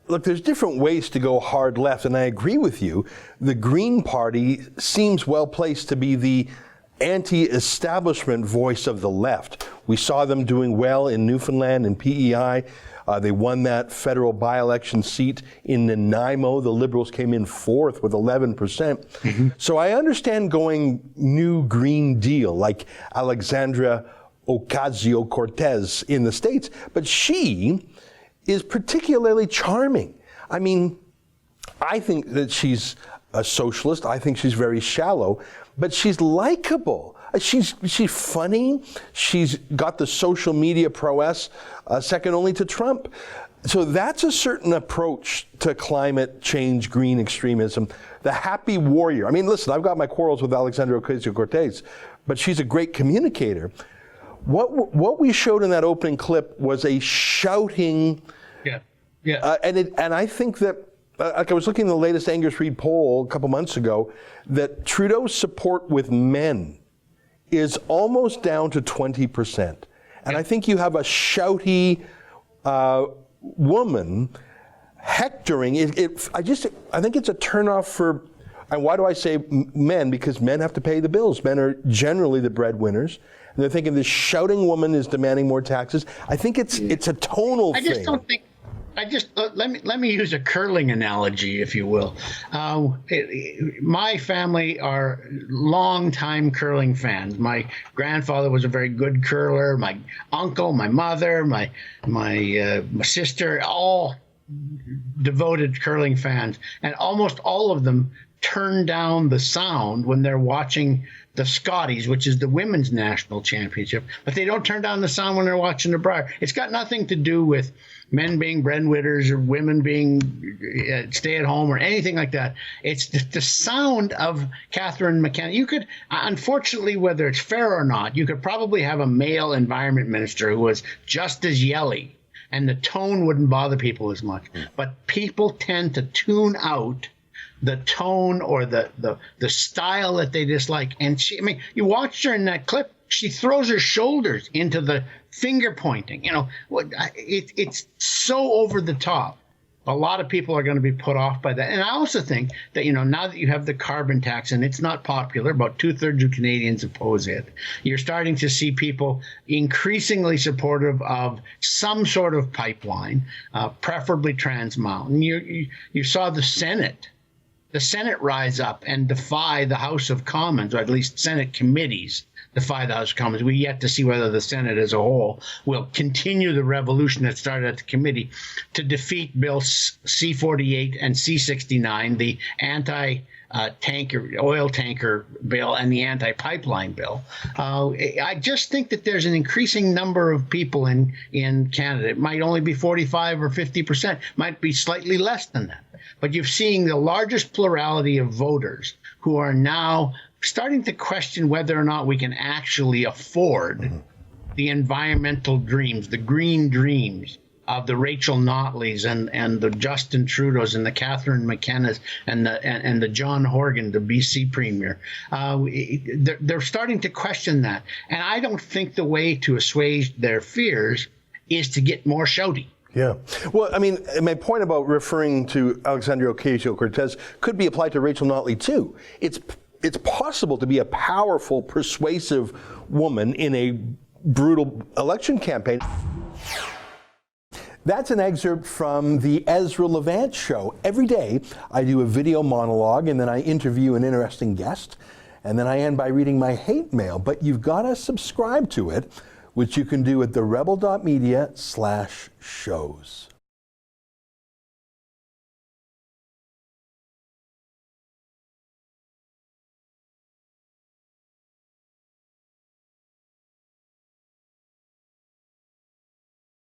look, there's different ways to go hard left, and I agree with you. The Green Party seems well placed to be the anti-establishment voice of the left. We saw them doing well in Newfoundland and PEI. They won that federal by-election seat in Nanaimo. The Liberals came in fourth with 11%. Mm-hmm. So I understand going new Green Deal, like Alexandria Ocasio-Cortez in the States, but she is particularly charming. I mean, I think that she's a socialist. I think she's very shallow, but she's likable. She's funny. She's got the social media prowess, second only to Trump. So that's a certain approach to climate change, green extremism. The happy warrior. I mean, listen, I've got my quarrels with Alexandria Ocasio-Cortez, but she's a great communicator. What we showed in that opening clip was a shouting. Yeah. And I think that, like I was looking at the latest Angus Reid poll a couple months ago, that Trudeau's support with men is almost down to 20%. And I think you have a shouty woman hectoring. I think it's a turnoff for, and why do I say men? Because men have to pay the bills. Men are generally the breadwinners. And they're thinking this shouting woman is demanding more taxes. I think it's a tonal thing. I just don't think. Let me use a curling analogy, if you will. My family are longtime curling fans. My grandfather was a very good curler. My uncle, my mother, my sister, all devoted curling fans, and almost all of them turn down the sound when they're watching the Scotties, which is the women's national championship, but they don't turn down the sound when they're watching the Brier. It's got nothing to do with men being breadwinners or women being stay-at-home or anything like that. It's the sound of Catherine McKenna. You could, unfortunately, whether it's fair or not, you could probably have a male environment minister who was just as yelly, and the tone wouldn't bother people as much. But people tend to tune out the tone or the style that they dislike. And she, I mean, you watched her in that clip. She throws her shoulders into the finger pointing. You know, it's so over the top. A lot of people are going to be put off by that. And I also think that, you know, now that you have the carbon tax and it's not popular, about 2/3 of Canadians oppose it, you're starting to see people increasingly supportive of some sort of pipeline, preferably Trans Mountain. You saw the Senate rise up and defy the House of Commons, or at least Senate committees defy the House of Commons. We yet to see whether the Senate as a whole will continue the revolution that started at the committee to defeat Bill C-48 and C-69, the oil tanker bill and the anti-pipeline bill. I just think that there's an increasing number of people in Canada. It might only be 45 or 50%, might be slightly less than that. But you're seeing the largest plurality of voters who are now starting to question whether or not we can actually afford the environmental dreams, the green dreams of the Rachel Notleys and the Justin Trudeaus and the Catherine McKennas and the John Horgan, the BC Premier. They're starting to question that. And I don't think the way to assuage their fears is to get more shouty. Yeah. Well, I mean, my point about referring to Alexandria Ocasio-Cortez could be applied to Rachel Notley, too. It's possible to be a powerful, persuasive woman in a brutal election campaign. That's an excerpt from the Ezra Levant show. Every day, I do a video monologue, and then I interview an interesting guest, and then I end by reading my hate mail. But you've got to subscribe to it, which you can do at therebel.media/shows.